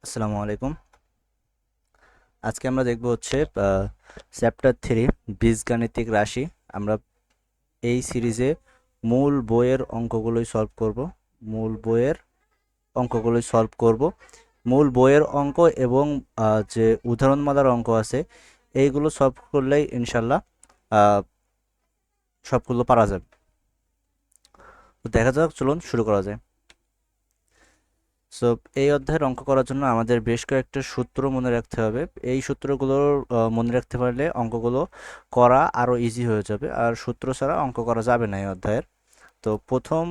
আসসালামু আলাইকুম। আজকে আমরা দেখব হচ্ছে চ্যাপ্টার 3 বীজগাণিতিক রাশি। আমরা এই সিরিজে মূল বইয়ের অঙ্কগুলোই সলভ করব। মূল বইয়ের অঙ্কগুলোই সলভ করব। মূল বইয়ের অঙ্ক এবং যে উদাহরণমালার অঙ্ক আছে এইগুলো সলভ করলেই ইনশাল্লাহ সবগুলো পারা যাবে। তো দেখা যাক, চলুন শুরু করা যায়। সো এই অধ্যায়ের অঙ্ক করার জন্য আমাদের বেশ কয়েকটা সূত্র মনে রাখতে হবে। এই সূত্রগুলো মনে রাখতে পারলে অঙ্কগুলো করা আরও ইজি হয়ে যাবে, আর সূত্র ছাড়া অঙ্ক করা যাবে না এই অধ্যায়ের। তো প্রথম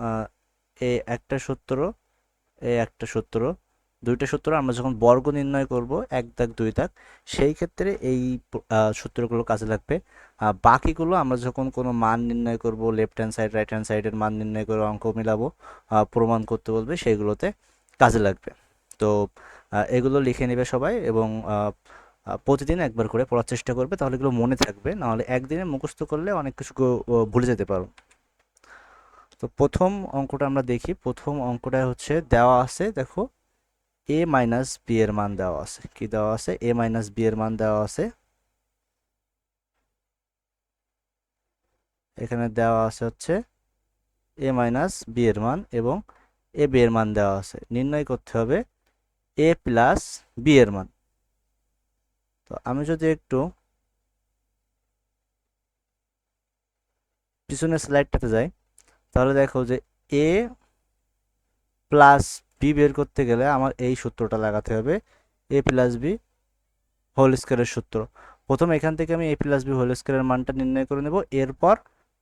আহ, এই একটা সূত্র, এই একটা সূত্র, দুইটা সূত্র আমরা যখন বর্গ নির্ণয় করব, এক দাগ দুই দাগ, সেই ক্ষেত্রে এই সূত্রগুলো কাজে লাগবে। বাকিগুলো আমরা যখন কোনো মান নির্ণয় করব, left hand side right hand সাইডের মান নির্ণয় করে অঙ্ক মিলাবো, প্রমাণ করতে বলবে, সেইগুলোতে কাজে লাগবে। তো এগুলো লিখে নেবে সবাই, এবং প্রতিদিন একবার করে পড়ার চেষ্টা করবে, তাহলে এগুলো মনে থাকবে। নাহলে একদিনে মুখস্থ করলে অনেক কিছু ভুলে যেতে পারো। তো প্রথম অঙ্কটা আমরা দেখি। প্রথম অঙ্কটা হচ্ছে দেওয়া আছে, দেখো এ মাইনাস বি এর মান দেওয়া আছে। কি দেওয়া আছে? এ মাইনাস বি এর মান দেওয়া আছে। এখানে দেওয়া আছে হচ্ছে এ মাইনাস বি এর মান, এবং এ বি এর মান দেওয়া আছে। নির্ণয় করতে হবে এ প্লাস বি এর মান। তো আমি যদি একটু পিছনের স্লাইডটাতে যাই, তাহলে দেখো যে এ প্লাস বি বের করতে গেলে আমার এই সূত্রটা লাগাতে হবে, এ প্লাস বি হোল স্কোয়ারের সূত্র। প্রথমে এখান থেকে আমি এ প্লাস বি হোল স্কোয়ারের মানটা নির্ণয় করে নেব, এরপর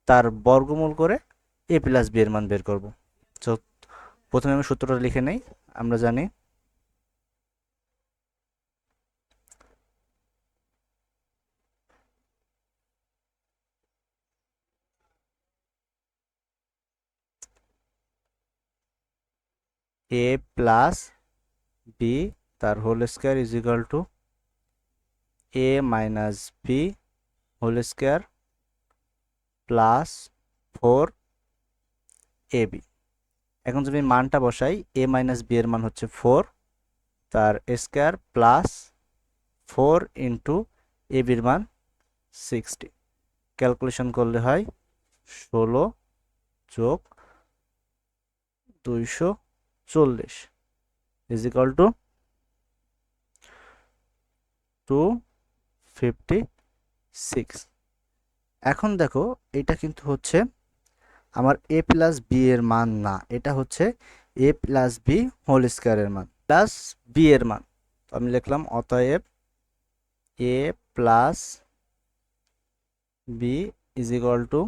তার বর্গমূল করে এ প্লাস বি এর মান বের করব। তো প্রথমে আমি সূত্রটা লিখে নেই। আমরা জানি এ প্লাস বি তার whole square is equal to a minus b whole square plus 4ab। এখন যদি মানটা বসাই, এ মাইনাস বি এর মান হচ্ছে 4, তার স্কোয়ার প্লাস 4 ইন্টু এ বির মান 60। ক্যালকুলেশন করলে হয় 16 যোগ 240 ইজ ইকাল টু 256। এখন দেখো, এটা কিন্তু হচ্ছে আমার এ প্লাস বি এর মান না, এটা হচ্ছে এ প্লাস বি হোল স্কোয়ারের মান প্লাস বি এর মান। তো আমি লিখলাম অতএব a plus b is equal to,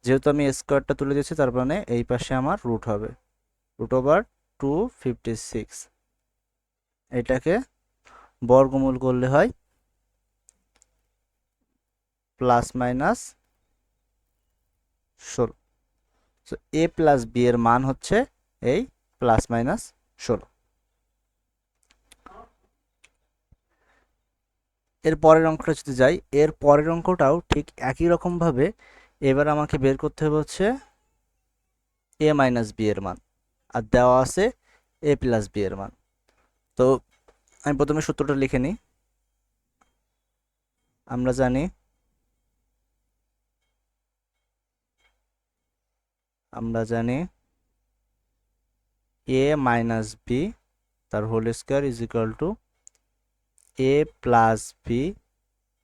যেহেতু আমি স্কোয়ারটা তুলে দিয়েছি তার মানে এই পাশে আমার রুট হবে, রুট ওভার 256। এটাকে বর্গমূল করলে হয় প্লাস মাইনাস 16। সো এ প্লাস বি এর মান হচ্ছে এই প্লাস মাইনাস 16। এর পরের অঙ্কটা যদি যাই, এর পরের অঙ্কটাও ঠিক একই রকমভাবে এবার আমাকে বের করতে হবে হচ্ছে এ মাইনাস বি এর মান, আর দেওয়া আছে এ প্লাস বি এর মান। তো আমি প্রথমে সূত্রটা লিখে নিই। আমরা জানি আমরা জানি এ মাইনাস বি তার whole square is equal to a plus b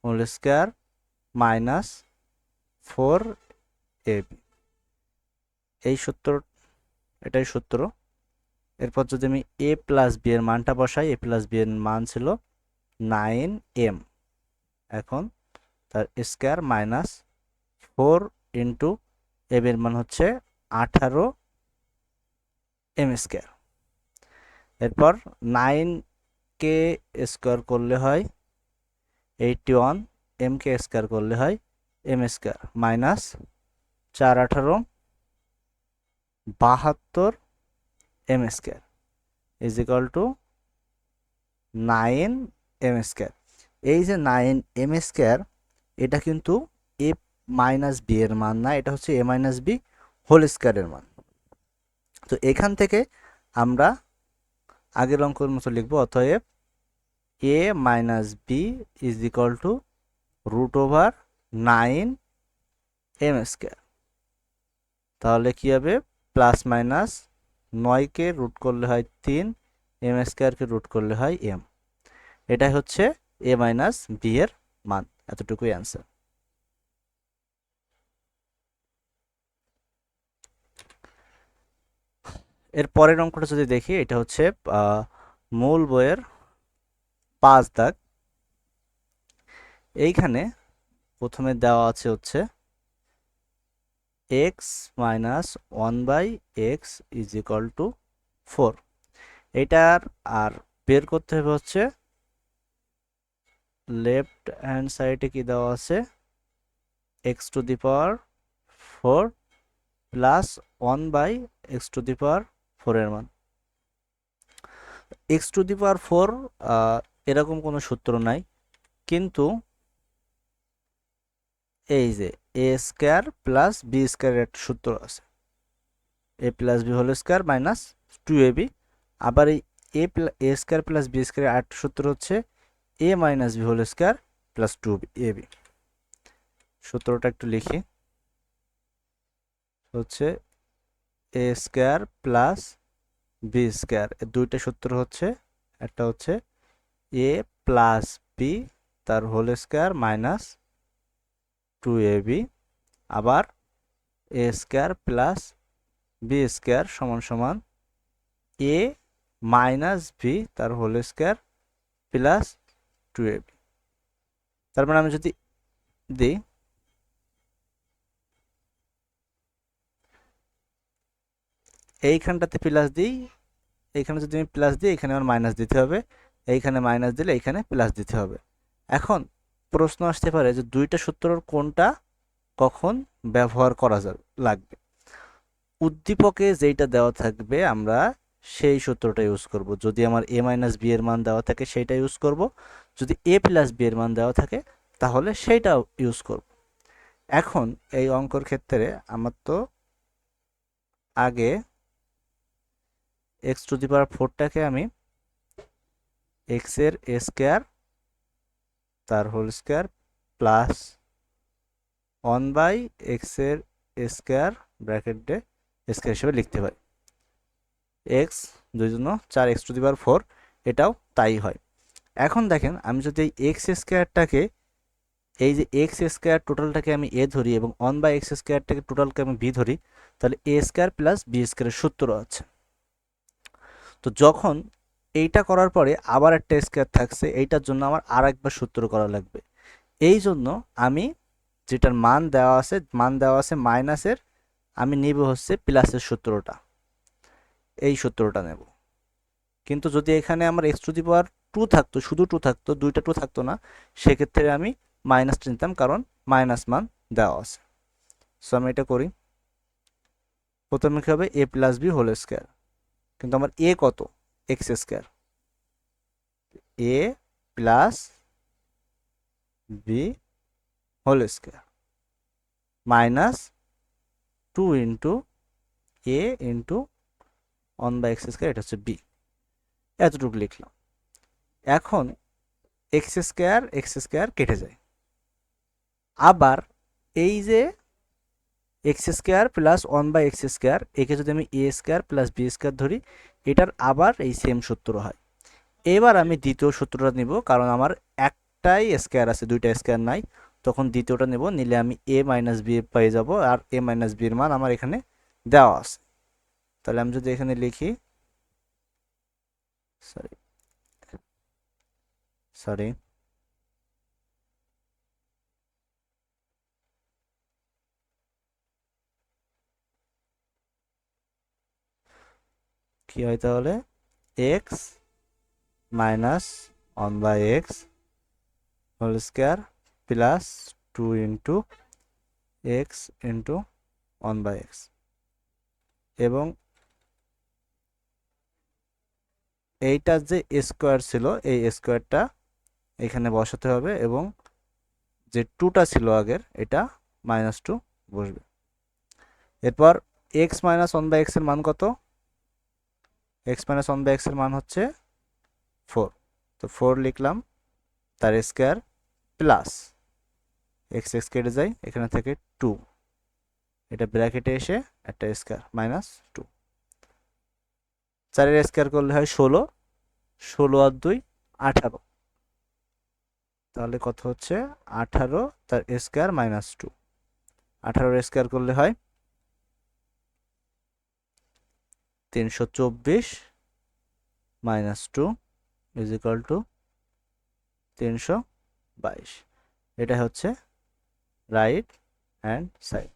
whole square minus 4ab। এই সূত্র, এটাই সূত্র। এরপর যদি আমি এ প্লাস বি এর মানটা বসাই, এ প্লাস বি এর মান ছিল 9m। এখন তার স্কোয়ার মাইনাস 4 ইন্টু এম এর মান হচ্ছে 18m স্কোয়ার। এরপর 9কে স্কোয়ার করলে হয় 81, এমকে স্কোয়ার করলে হয় m square, minus 4×18 = 72m square is equal to 9m square. এই যে 9m স্কোয়ার, এটা কিন্তু এ মাইনাস বি এর মান না, এটা হচ্ছে এ মাইনাস বি হোল স্কোয়ারের মান। তো এখান থেকে আমরা আগের অঙ্কের মতো লিখবো, অতএব a minus b is equal to root over 9 m square. তাহলে কি হবে, প্লাস মাইনাস 9কে রুট করলে হয় 3, এম স্কোয়ারকে রুট করলে হয় এম। এটাই হচ্ছে a মাইনাস বি এর মান, এতটুকুই অ্যান্সার। এর পরের অঙ্কটা যদি দেখি, এটা হচ্ছে মূল বইয়ের 5 দাগ। এইখানে প্রথমে দেওয়া আছে হচ্ছে x minus 1/x is equal two 4। এটার আর বের করতে হবে হচ্ছে লেফট হ্যান্ড সাইডে কি দেওয়া আছে, x to the power 4 plus 1/x to the power 4 এর মান। এক্স টু দি পাওয়ার 4 এরকম কোনো সূত্র নাই, কিন্তু এই যে এ স্কোয়ার প্লাস বি স্কোয়ারের একটা সূত্র আছে, a plus b whole square minus 2ab। আবার এই এ স্কোয়ার প্লাস বি স্কোয়ারের আরেকটা সূত্র হচ্ছে a minus b whole square plus 2ab। সূত্রটা একটু লিখি, হচ্ছে a square plus b square, এর দুইটা সূত্র হচ্ছে, একটা হচ্ছে এ প্লাস বি তার হোল স্কোয়ার মাইনাস 2ab, আবার a square plus b square সমান সমান এ মাইনাস বি তার হোল স্কোয়ার প্লাস 2ab। তার মানে আমি যদি দিই, এইখানটাতে প্লাস দিই, এইখানে যদি আমি প্লাস দিই এখানে আমার মাইনাস দিতে হবে, এইখানে মাইনাস দিলে এইখানে প্লাস দিতে হবে। এখন প্রশ্ন আসতে পারে যে দুইটা সূত্রর কোনটা কখন ব্যবহার করা লাগবে। উদ্দীপকে যেইটা দেওয়া থাকবে আমরা সেই সূত্রটা ইউজ করব। যদি আমার a মাইনাস বি এর মান দেওয়া থাকে সেইটা ইউজ করব, যদি a প্লাস বি এর মান দেওয়া থাকে তাহলে সেইটাও ইউজ করব। এখন এই অঙ্কর ক্ষেত্রে আমার তো আগে এক্স টু দি পাওয়ার 4টাকে আমি এক্স এর এ স্কোয়ার তার হোল স্কোয়ার প্লাস 1/x এর স্কোয়ার ব্র্যাকেটে স্কোয়ার হিসেবে লিখতে পারি। X 2 4 x to the power 4, এটাও তাই হয়। এখন দেখেন আমি যদি এই এক্স স্কোয়ারটাকে, এই যে এক্স স্কোয়ার টোটালটাকে আমি এ ধরি এবং 1/x স্কোয়ারটাকে টোটালকে আমি বি ধরি, তাহলে এ স্কোয়ার প্লাস বি স্কোয়ারের সূত্র আছে। তো যখন এইটা করার পরে আবার একটা স্কোয়ার থাকছে, এইটার জন্য আমার আর একবার সূত্র করা লাগবে। এই জন্য আমি যেটার মান দেওয়া আছে মাইনাসের, আমি নিব হচ্ছে প্লাসের সূত্রটা, এই সূত্রটা নেব। কিন্তু যদি এখানে আমার এক্স টু দি পাওয়ার 2 থাকতো, শুধু 2 থাকতো, দুইটা 2 থাকতো না, সেক্ষেত্রে আমি মাইনাসটা নিতাম, কারণ মাইনাস মান দেওয়া আছে। সো আমি এটা করি, প্রথমে কি হবে a plus b whole square, কিন্তু আমার এ কত, x square, a plus b whole square minus 2 into a into 1/x square, এটা হচ্ছে বি। এতটুকু লিখলাম। এখন এক্স স্কোয়ার কেটে যায়, আবার এই যে x square plus 1/x square, একে যদি আমি এ স্কোয়ার প্লাস বি স্কোয়ার ধরি, এটার আবার এই সেম সূত্র হয়। এবার আমি দ্বিতীয় সূত্রটা নিব, কারণ আমার একটাই স্কোয়ার আছে, দুইটা স্কোয়ার নাই, তখন দ্বিতীয়টা নেব, নিলে আমি এ মাইনাস বি পেয়ে যাব, আর এ মাইনাস বির মান আমার এখানে দেওয়া আছে। তাহলে আমি যদি এখানে লিখি, সরি সরি কি হয় তাহলে, x minus 1/x whole square plus 2 into x into 1/x, এবং এইটা যে স্কোয়ার ছিল এই স্কোয়ারটা এখানে বসাতে হবে, এবং যে 2টা ছিল আগের এটা -2 বসবে। এরপর এক্স মাইনাস 1/x এর মান কত, এক্স মাইনাস ওয়ান বাই এক্সের মান হচ্ছে 4, তো 4 লিখলাম, তার স্কোয়ার প্লাস এক্স এক্স কেটে যায়, এখানে থেকে 2, এটা ব্র্যাকেটে এসে একটা স্কোয়ার মাইনাস 2, 4-এর স্কোয়ার করলে হয় 16, 16 আর 2 18, তাহলে কত হচ্ছে 18 তার স্কোয়ার মাইনাস 2, 18-এর স্কোয়ার করলে হয় 324 মাইনাস 2 ইজ ইকুয়াল টু 322, এটা হচ্ছে রাইট হ্যান্ড সাইড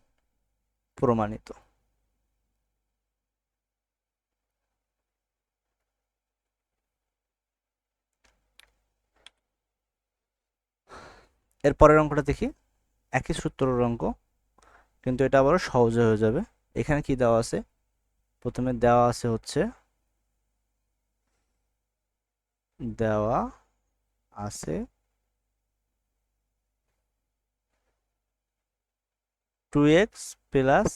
প্রমাণিত। এর পরের অঙ্কটা দেখি, একই সূত্রের অঙ্ক, কিন্তু এটা আবারও সহজে হয়ে যাবে। এখানে কি দেওয়া আছে, প্রথমে দেওয়া আছে হচ্ছে দেওয়া আছে 2x plus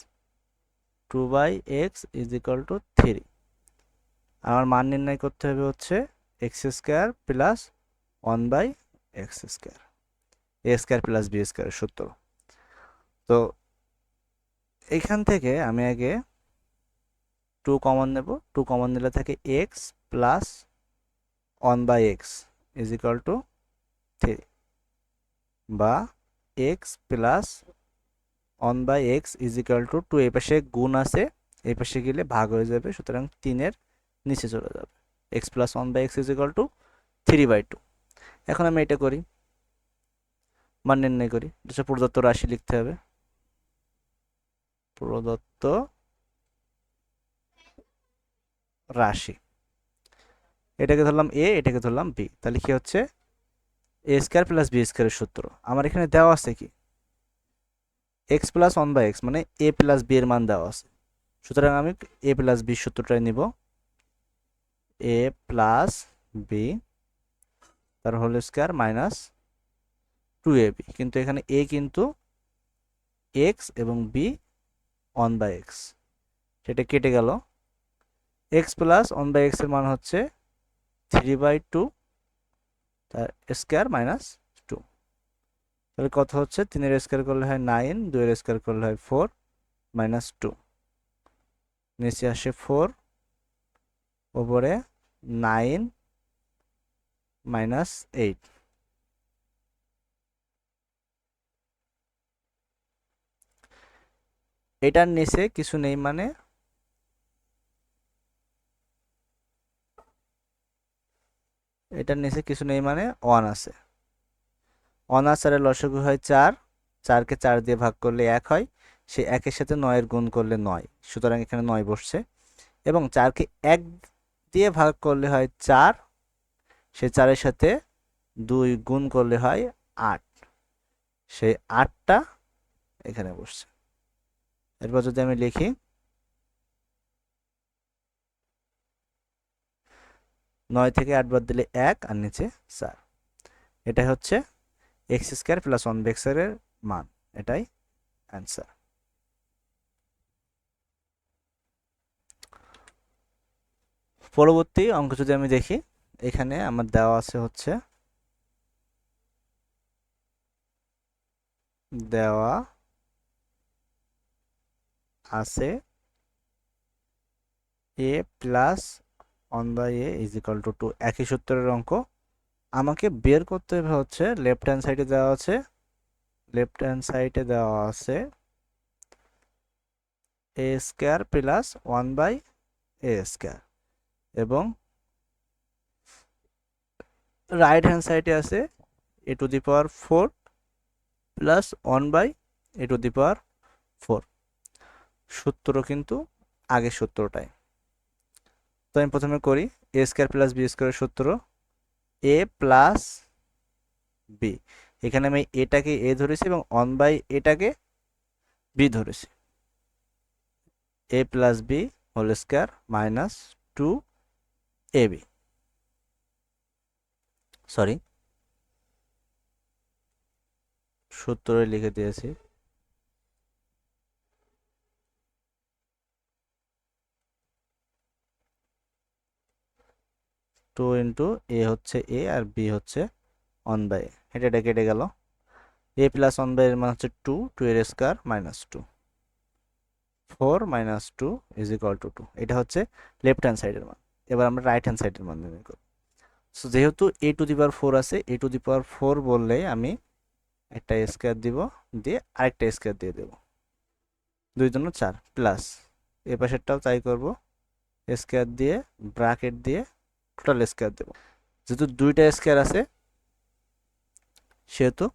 2/x is equal two 3। আমার মান নির্ণয় করতে হবে হচ্ছে x square plus 1/x square, a square plus b স্কোয়ারের সূত্র। তো এইখান থেকে আমি আগে 2 কমন নেব, 2 কমন নিলে থাকে x plus 1/x is equal two 3, বা x plus 1/x is equal two 2, এই পাশে গুণ আছে, এই পাশে গেলে ভাগ হয়ে যাবে, সুতরাং 3-এর নিচে চলে যাবে, x plus 1/x is equal two 3/2। এখন আমি এটা করি, মান নির্ণয় করি, এটা প্রদত্ত রাশি লিখতে হবে, প্রদত্ত রাশি, এটাকে ধরলাম এ, এটাকে ধরলাম বি, তাহলে কি হচ্ছে এ স্কোয়ার প্লাস বি স্কোয়ারের সূত্র। আমার এখানে দেওয়া আছে কি এক্স প্লাস 1/x, মানে এ প্লাস বি এর মান দেওয়া আছে, সুতরাং আমি এ প্লাস বি সূত্রটাই নিব, এ প্লাস বি তার হোল স্কোয়ার মাইনাস 2ab, কিন্তু এখানে এ কিন্তু এক্স এবং বি 1/x, সেটা কেটে গেল, এক্স প্লাস 1/x এর মান হচ্ছে 3/2 তার স্কোয়ার মাইনাস 2, তাহলে কত হচ্ছে 3-এর স্কোয়ার করলে হয় 9, 2-এর স্কোয়ার করলে হয় 4 মাইনাস 2, নিচে আসে 4, ওপরে 9 মাইনাস 8, এটার নিচে কিছু নেই, মানে এটার নিচে কিছু নেই মানে 1 আছে, 1 আর 4-এর লসাগু হয় 4, 4কে 4 দিয়ে ভাগ করলে 1 হয়, সেই 1-এর সাথে 9-এর গুণ করলে 9, সুতরাং এখানে 9 বসছে, এবং 4কে 1 দিয়ে ভাগ করলে হয় 4, সেই 4-এর সাথে 2 গুণ করলে হয় 8, সেই 8টা এখানে বসছে। এরপর যদি আমি লিখি 9 থেকে 8 বাদ দিলে 1 আর নিচে 4, এটাই হচ্ছে এক্স স্কোয়ার প্লাস 1/x এর মান, এটাই অ্যান্সার। পরবর্তী অঙ্ক যদি আমি দেখি, এখানে আমার দেওয়া আছে হচ্ছে দেওয়া আছে a plus 1/a is equal to 2, একই সূত্রের অঙ্ক, আমাকে বের করতে হবে হচ্ছে লেফট হ্যান্ড সাইডে দেওয়া আছে, লেফট হ্যান্ড সাইডে দেওয়া আছে a square plus 1/a square, এবং রাইট হ্যান্ড সাইডে আছে a to the power 4 plus 1/a to the power 4, সূত্র কিন্তু আগের সূত্রটাই। তো আমি প্রথমে করি এ স্কোয়ার প্লাস বি স্কোয়ারের সূত্র, এ প্লাস বি, এখানে আমি এটাকে এ ধরেছি এবং 1/এটাকে বি ধরেছি, a plus b whole square minus 2ab, sorry সূত্রে লিখে দিয়েছি, টু ইন্টু এ হচ্ছে এ আর বি হচ্ছে 1/a, এটা কেটে গেল। এ প্লাস 1/a এর মান হচ্ছে 2, 2 এর square minus 2, 4 minus 2 is equal two 2। এটা হচ্ছে লেফট হ্যান্ড সাইডের মান। এবার আমরা রাইট হ্যান্ড সাইডের মান নির্ণয় করব। সো যেহেতু এ টু দি পাওয়ার 4 আছে, এ টু দি পাওয়ার 4 বললে আমি একটা স্কোয়ার দিব, দিয়ে আরেকটা স্কোয়ার দিয়ে দেব, 2 জন্য 4 প্লাস এ পাশেরটাও তাই করব, স্কোয়ার দিয়ে ব্র্যাকেট দিয়ে টোটাল স্কোয়ার দেব। যেহেতু দুইটা স্কোয়ার আছে সেহেতু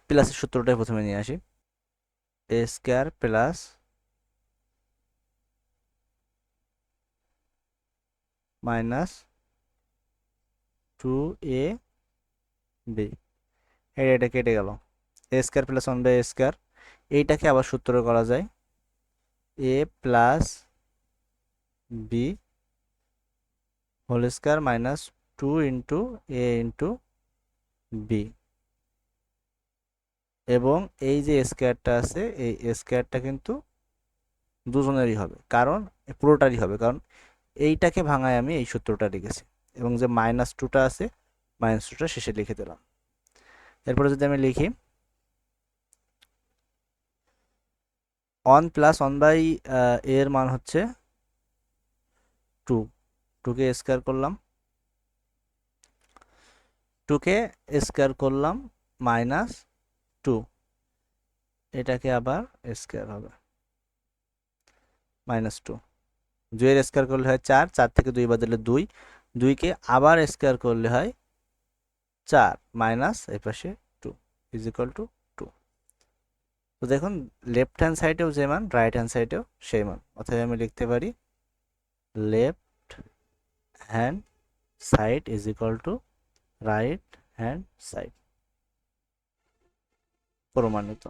প্লাসের সূত্রটাই প্রথমে নিয়ে আসি। A square plus minus 2a b, এটা কেটে গেল। এ স্কোয়ার প্লাস 1/a স্কোয়ার, এইটাকে আবার সূত্র করা যায় a plus b whole square minus 2 into a into b. এবং এই যে স্কোয়ারটা আছে এই স্কোয়ারটা কিন্তু দুজনেরই হবে, কারণ পুরোটারই হবে, কারণ এইটাকে ভাঙায় আমি এই সূত্রটা লিখেছি, এবং যে মাইনাস 2টা আছে মাইনাস 2টা শেষে লিখে দিলাম। এরপরে যদি আমি লিখি 1 প্লাস 1/a এর মান হচ্ছে 2, 2কে স্কোয়ার করলাম, 2কে স্কোয়ার করলাম মাইনাস 2, এটাকে আবার স্কোয়ার হবে মাইনাস 2, 2 এর স্কোয়ার করলে হয় 4, 4 থেকে 2 বাদ দিলে 2, 2কে আবার স্কোয়ার করলে হয় 4 মাইনাস এই পাশে 2 ইজ ইকুয়াল টু 2। তো দেখুন লেফট হ্যান্ড সাইডেও যে মান রাইট হ্যান্ড সাইডেও সেই মান, অথবা আমি লিখতে পারি left hand side is equal two right hand side, প্রমাণিত।